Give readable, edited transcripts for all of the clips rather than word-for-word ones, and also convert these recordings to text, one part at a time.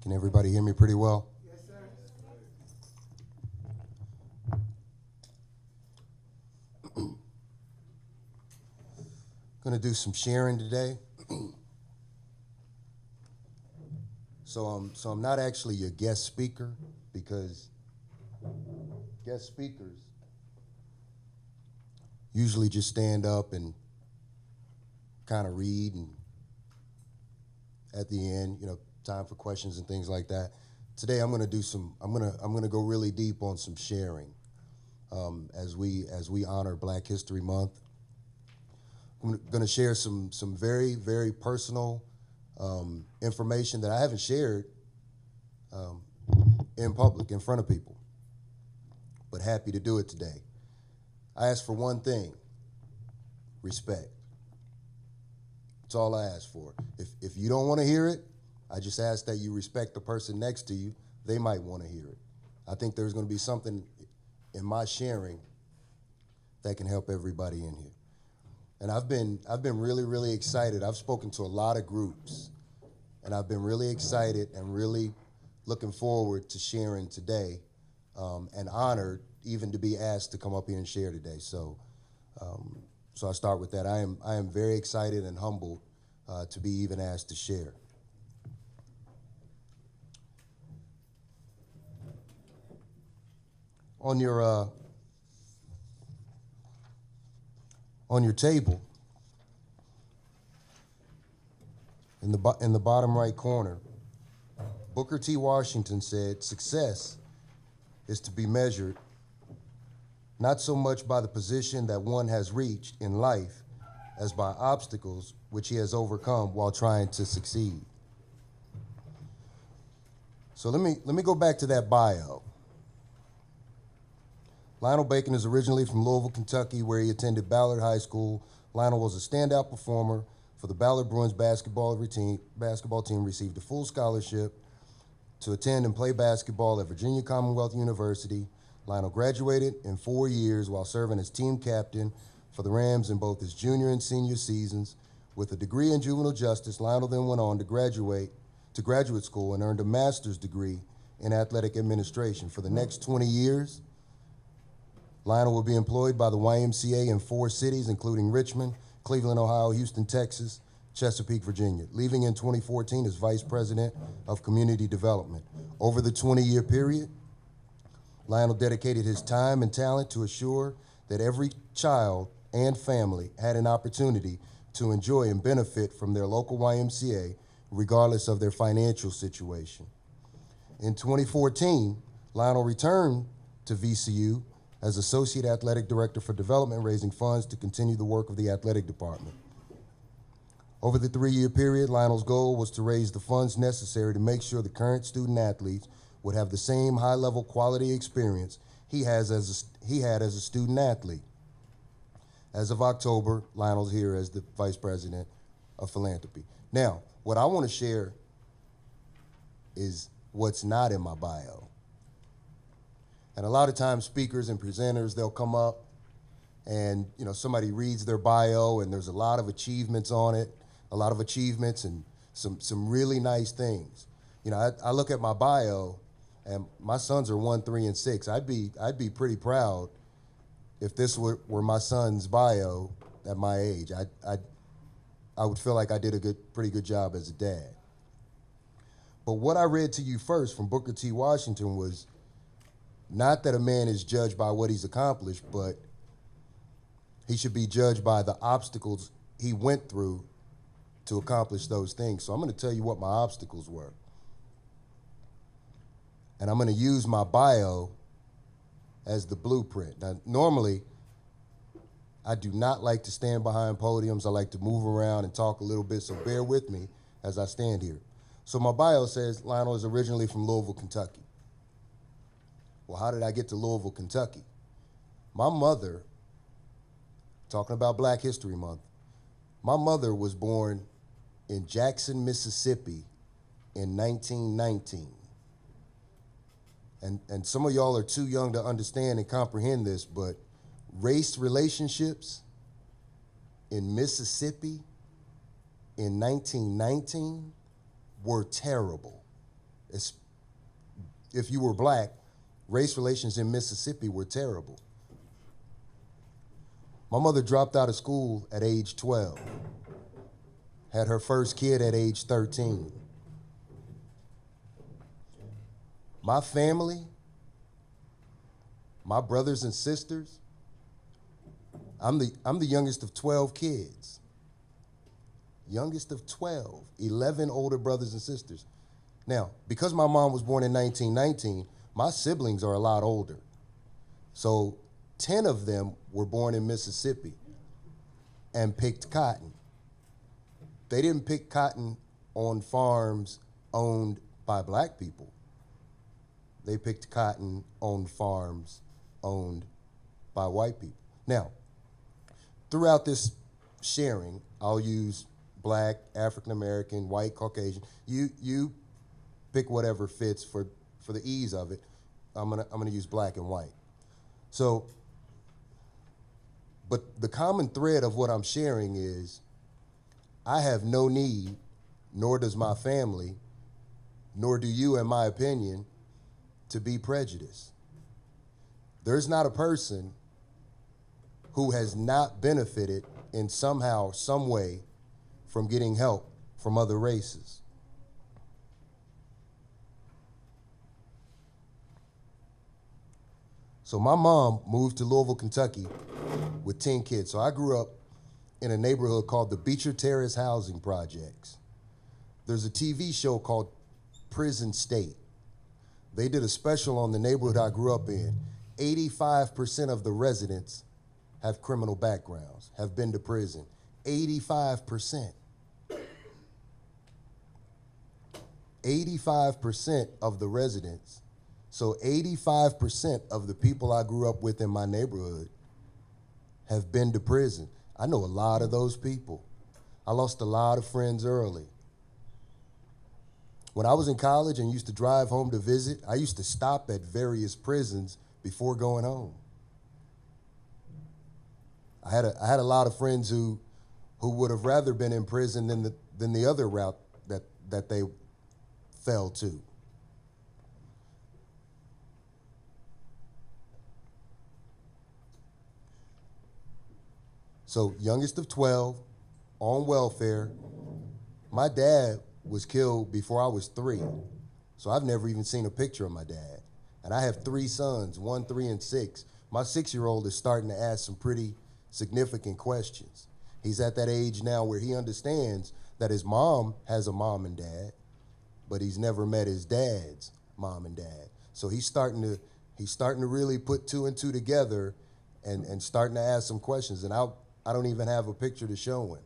Can everybody hear me pretty well? Yes, sir. Going to do some sharing today. So I'm not actually a guest speaker because guest speakers usually just stand up and kind of read, and at the end, time for questions and things like that. Today I'm going to go really deep on some sharing as we honor Black History Month. I'm going to share some very, very personal information that I haven't shared in public, in front of people, but happy to do it today. I ask for one thing: respect. That's all I ask for. If you don't want to hear it, I just ask that you respect the person next to you. They might want to hear it. I think there's going to be something in my sharing that can help everybody in here. And I've been really, really excited. I've spoken to a lot of groups, and I've been really excited and really looking forward to sharing today, and honored even to be asked to come up here and share today. So I start with that. I am very excited and humbled to be even asked to share. On your table, in the bottom right corner, Booker T. Washington said, "Success is to be measured not so much by the position that one has reached in life as by obstacles which he has overcome while trying to succeed." So let me go back to that bio. Lionel Bacon is originally from Louisville, Kentucky, where he attended Ballard High School. Lionel was a standout performer for the Ballard Bruins basketball team, received a full scholarship to attend and play basketball at Virginia Commonwealth University. Lionel graduated in 4 years while serving as team captain for the Rams in both his junior and senior seasons. With a degree in juvenile justice, Lionel then went on to graduate school and earned a master's degree in athletic administration. For the next 20 years, Lionel will be employed by the YMCA in 4 cities, including Richmond, Cleveland, Ohio, Houston, Texas, Chesapeake, Virginia, leaving in 2014 as Vice President of Community Development. Over the 20-year period, Lionel dedicated his time and talent to assure that every child and family had an opportunity to enjoy and benefit from their local YMCA, regardless of their financial situation. In 2014, Lionel returned to VCU as Associate Athletic Director for Development, raising funds to continue the work of the athletic department. Over the 3-year period, Lionel's goal was to raise the funds necessary to make sure the current student athletes would have the same high-level quality experience he had as a student athlete. As of October, Lionel's here as the Vice President of Philanthropy. Now, what I want to share is what's not in my bio. And a lot of times speakers and presenters, they'll come up and somebody reads their bio and there's a lot of achievements on it, a lot of achievements and some really nice things. I look at my bio and my sons are 1, 3, and 6. I'd be pretty proud if this were my son's bio at my age. I would feel like I did a pretty good job as a dad. But what I read to you first from Booker T. Washington was not that a man is judged by what he's accomplished, but he should be judged by the obstacles he went through to accomplish those things. So I'm going to tell you what my obstacles were. And I'm going to use my bio as the blueprint. Now, normally, I do not like to stand behind podiums. I like to move around and talk a little bit, so bear with me as I stand here. So my bio says Lionel is originally from Louisville, Kentucky. Well, how did I get to Louisville, Kentucky? My mother, talking about Black History Month, my mother was born in Jackson, Mississippi in 1919. And some of y'all are too young to understand and comprehend this, but race relationships in Mississippi in 1919 were terrible. If you were black, race relations in Mississippi were terrible. My mother dropped out of school at age 12, had her first kid at age 13. My family, my brothers and sisters, I'm the youngest of 12 kids. Youngest of 12, 11 older brothers and sisters. Now, because my mom was born in 1919, my siblings are a lot older. So 10 of them were born in Mississippi and picked cotton. They didn't pick cotton on farms owned by black people. They picked cotton on farms owned by white people. Now, throughout this sharing, I'll use black, African American, white, Caucasian. You pick whatever fits for the ease of it. I'm gonna use black and white. So, but the common thread of what I'm sharing is I have no need, nor does my family, nor do you, in my opinion, to be prejudiced. There's not a person who has not benefited in somehow, some way from getting help from other races. So my mom moved to Louisville, Kentucky with 10 kids. So I grew up in a neighborhood called the Beecher Terrace Housing Projects. There's a TV show called Prison State. They did a special on the neighborhood I grew up in. 85% of the residents have criminal backgrounds, have been to prison. 85%. 85% of the residents. So 85% of the people I grew up with in my neighborhood have been to prison. I know a lot of those people. I lost a lot of friends early. When I was in college and used to drive home to visit, I used to stop at various prisons before going home. I had a lot of friends who would have rather been in prison than the other route that they fell to. So youngest of 12, on welfare. My dad was killed before I was 3. So I've never even seen a picture of my dad. And I have 3 sons, 1, 3, and 6. My 6-year-old is starting to ask some pretty significant questions. He's at that age now where he understands that his mom has a mom and dad, but he's never met his dad's mom and dad. So he's starting to really put 2 and 2 together and starting to ask some questions. And I don't even have a picture to show him.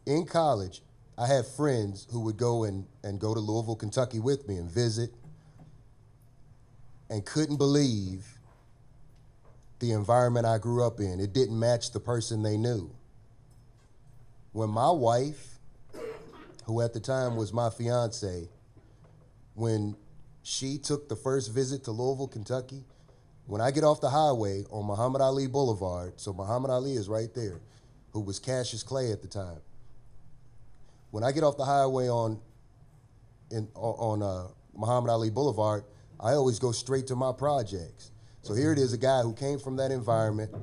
In college, I had friends who would go and go to Louisville, Kentucky with me and visit, and couldn't believe the environment I grew up in. It didn't match the person they knew. When my wife, who at the time was my fiance, when she took the first visit to Louisville, Kentucky, when I get off the highway on Muhammad Ali Boulevard, so Muhammad Ali is right there, who was Cassius Clay at the time. When I get off the highway on Muhammad Ali Boulevard, I always go straight to my projects. So here it is, a guy who came from that environment,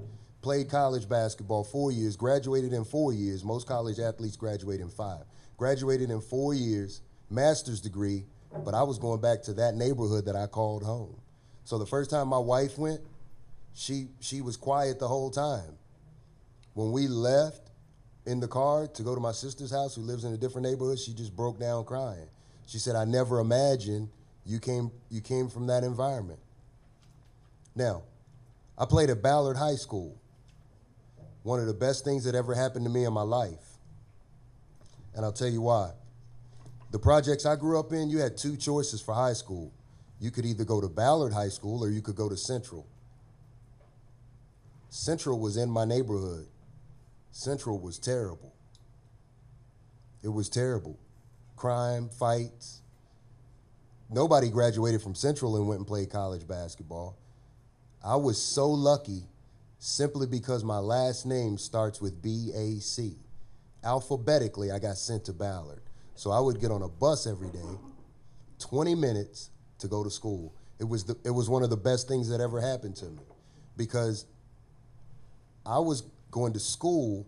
played college basketball 4 years, graduated in 4 years. Most college athletes graduate in 5. Graduated in 4 years, master's degree, but I was going back to that neighborhood that I called home. So the first time my wife went, she was quiet the whole time. When we left in the car to go to my sister's house, who lives in a different neighborhood, she just broke down crying. She said, I never imagined you came from that environment. Now, I played at Ballard High School, one of the best things that ever happened to me in my life. And I'll tell you why. The projects I grew up in, you had 2 choices for high school. You could either go to Ballard High School or you could go to Central. Central was in my neighborhood. Central was terrible. It was terrible. Crime, fights. Nobody graduated from Central and went and played college basketball. I was so lucky simply because my last name starts with B-A-C. Alphabetically, I got sent to Ballard. So I would get on a bus every day, 20 minutes to go to school. It was one of the best things that ever happened to me because I was going to school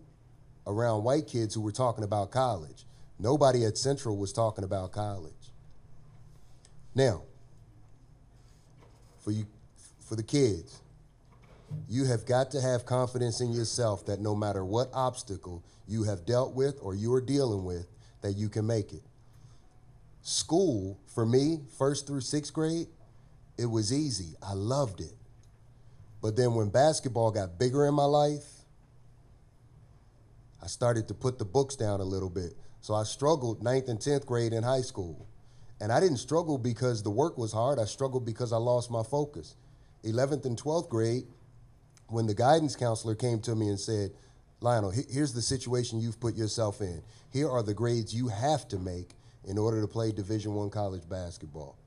around white kids who were talking about college. Nobody at Central was talking about college. Now, for the kids, you have got to have confidence in yourself that no matter what obstacle you have dealt with or you are dealing with, that you can make it. School, for me, 1st through 6th grade, it was easy. I loved it. But then when basketball got bigger in my life, I started to put the books down a little bit. So I struggled 9th and 10th grade in high school. And I didn't struggle because the work was hard. I struggled because I lost my focus. 11th and 12th grade, when the guidance counselor came to me and said, Lionel, here's the situation you've put yourself in. Here are the grades you have to make in order to play Division I college basketball.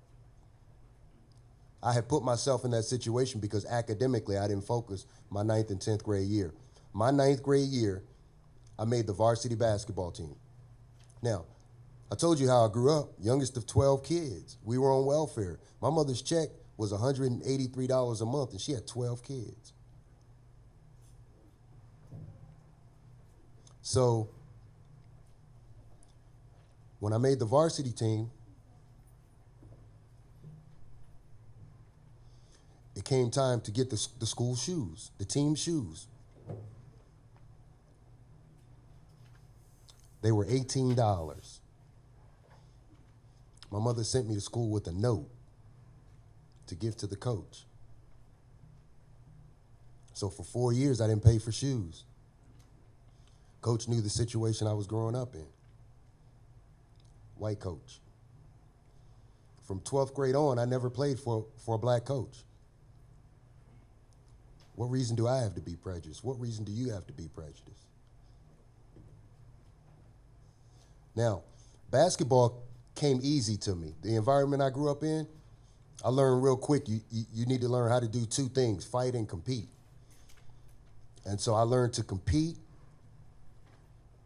I had put myself in that situation because academically I didn't focus my 9th and 10th grade year. My 9th grade year, I made the varsity basketball team. Now, I told you how I grew up, youngest of 12 kids. We were on welfare. My mother's check was $183 a month, and she had 12 kids. So when I made the varsity team, it came time to get the school shoes, the team shoes. They were $18. My mother sent me to school with a note to give to the coach. So for 4 years, I didn't pay for shoes. Coach knew the situation I was growing up in. White coach. From 12th grade on, I never played for a black coach. What reason do I have to be prejudiced? What reason do you have to be prejudiced? Now, basketball came easy to me. The environment I grew up in, I learned real quick, you need to learn how to do two things, fight and compete. And so I learned to compete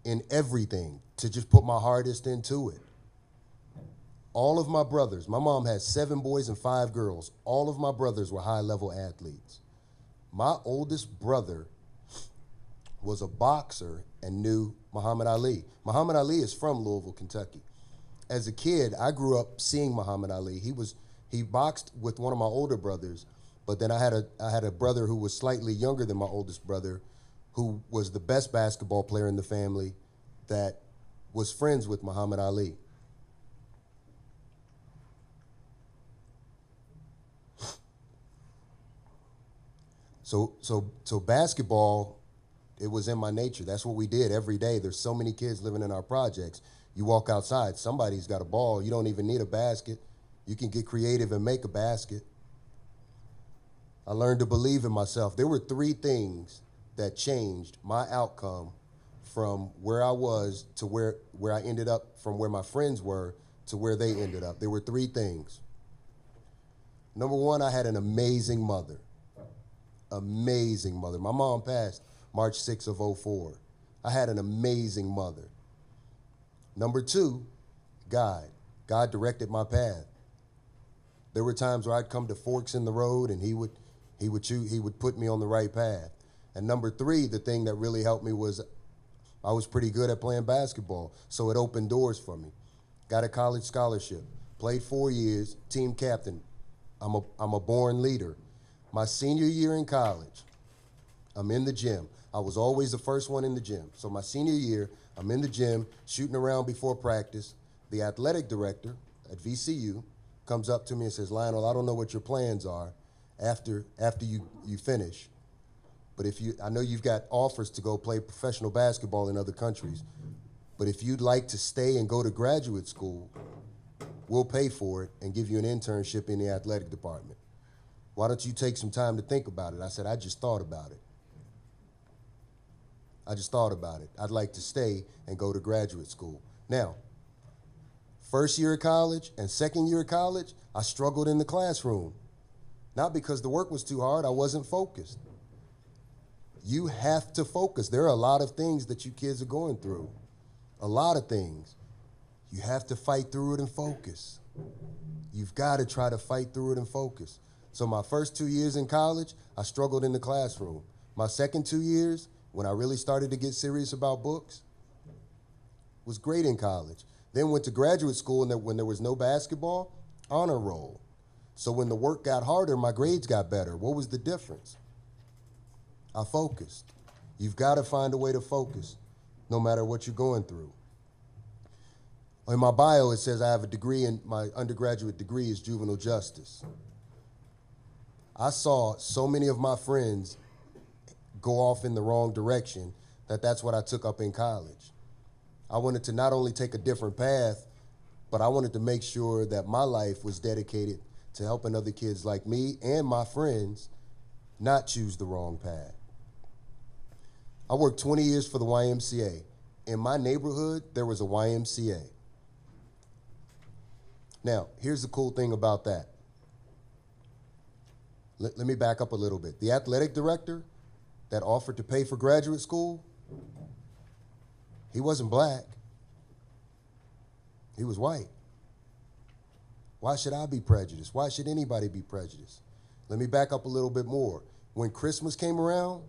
in everything, to just put my hardest into it. All of my brothers, my mom had 7 boys and 5 girls. All of my brothers were high-level athletes. My oldest brother was a boxer and knew Muhammad Ali. Muhammad Ali is from Louisville, Kentucky. As a kid, I grew up seeing Muhammad Ali. He boxed with one of my older brothers, but then I had a brother who was slightly younger than my oldest brother, who was the best basketball player in the family, that was friends with Muhammad Ali. So basketball, it was in my nature. That's what we did every day. There's so many kids living in our projects. You walk outside, somebody's got a ball. You don't even need a basket. You can get creative and make a basket. I learned to believe in myself. There were 3 things that changed my outcome from where I was to where I ended up, from where my friends were to where they ended up. There were 3 things. Number 1, I had an amazing mother. Amazing mother. My mom passed March 6th of 04. I had an amazing mother. Number 2, God. God directed my path. There were times where I'd come to forks in the road and he would put me on the right path. And number 3, the thing that really helped me was I was pretty good at playing basketball, so it opened doors for me. Got a college scholarship, played 4 years, team captain. I'm a born leader. My senior year in college, I'm in the gym. I was always the first one in the gym. So my senior year, I'm in the gym, shooting around before practice. The athletic director at VCU comes up to me and says, Lionel, I don't know what your plans are after you finish, but I know you've got offers to go play professional basketball in other countries, but if you'd like to stay and go to graduate school, we'll pay for it and give you an internship in the athletic department. Why don't you take some time to think about it? I said, I just thought about it. I'd like to stay and go to graduate school. Now, first year of college and second year of college, I struggled in the classroom. Not because the work was too hard, I wasn't focused. You have to focus. There are a lot of things that you kids are going through. A lot of things. You have to fight through it and focus. You've got to try to fight through it and focus. So my first 2 years in college, I struggled in the classroom. My second 2 years, when I really started to get serious about books, was great in college. Then went to graduate school, and when there was no basketball, honor roll. So when the work got harder, my grades got better. What was the difference? I focused. You've got to find a way to focus, no matter what you're going through. In my bio, it says I have a degree, and my undergraduate degree is juvenile justice. I saw so many of my friends go off in the wrong direction that's what I took up in college. I wanted to not only take a different path, but I wanted to make sure that my life was dedicated to helping other kids like me and my friends not choose the wrong path. I worked 20 years for the YMCA. In my neighborhood, there was a YMCA. Now, here's the cool thing about that. Let me back up a little bit. The athletic director that offered to pay for graduate school, he wasn't black. He was white. Why should I be prejudiced? Why should anybody be prejudiced? Let me back up a little bit more. When Christmas came around,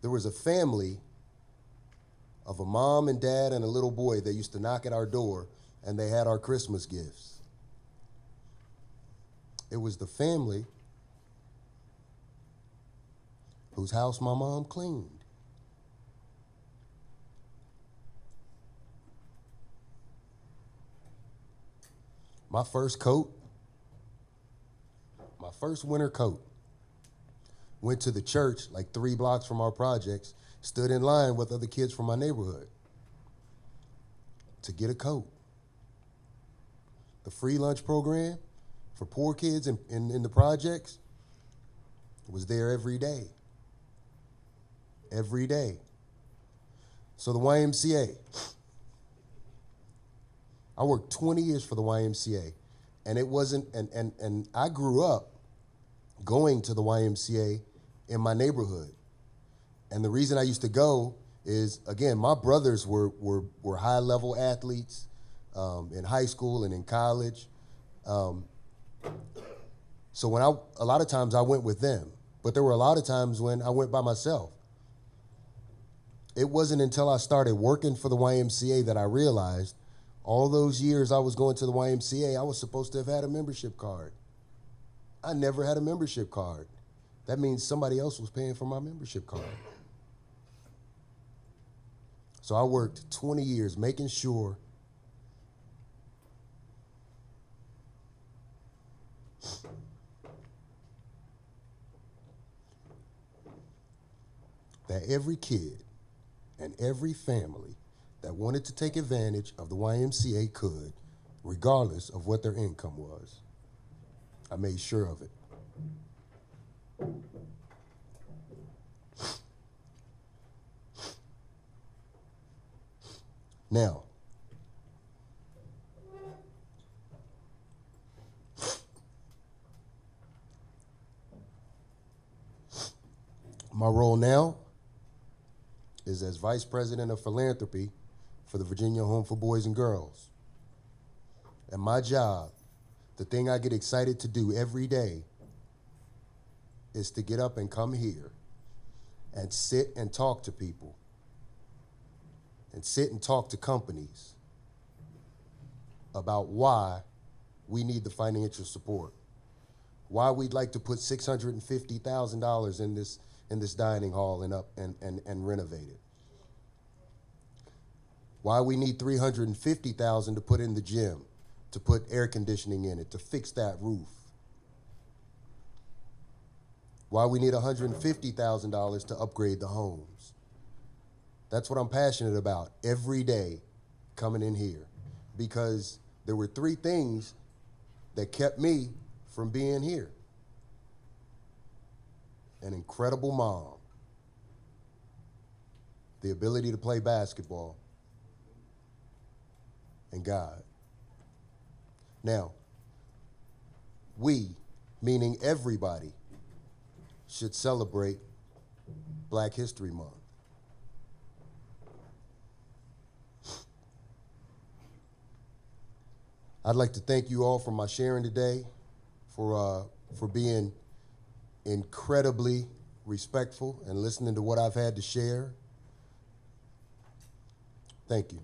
there was a family of a mom and dad and a little boy that used to knock at our door, and they had our Christmas gifts. It was the family whose house my mom cleaned. My first coat, my first winter coat, went to the church like 3 blocks from our projects, stood in line with other kids from my neighborhood to get a coat. The free lunch program for poor kids in the projects was there every day. Every day. So the YMCA, I worked 20 years for the YMCA, and it wasn't, and I grew up going to the YMCA in my neighborhood. And the reason I used to go is, again, my brothers were high-level athletes in high school and in college. So a lot of times I went with them, but there were a lot of times when I went by myself. It wasn't until I started working for the YMCA that I realized all those years I was going to the YMCA, I was supposed to have had a membership card. I never had a membership card. That means somebody else was paying for my membership card. So I worked 20 years making sure that every kid and every family that wanted to take advantage of the YMCA could, regardless of what their income was. I made sure of it. Now, my role now is as Vice President of Philanthropy for the Virginia Home for Boys and Girls. And my job, the thing I get excited to do every day, is to get up and come here and sit and talk to people and sit and talk to companies about why we need the financial support, why we'd like to put $650,000 in this dining hall and renovate it, why we need $350,000 to put in the gym, to put air conditioning in it, to fix that roof, why we need $150,000 to upgrade the homes. That's what I'm passionate about every day coming in here, because there were 3 things that kept me from being here. An incredible mom, the ability to play basketball, and God. Now, we, meaning everybody, should celebrate Black History Month. I'd like to thank you all for my sharing today, for being incredibly respectful and listening to what I've had to share. Thank you.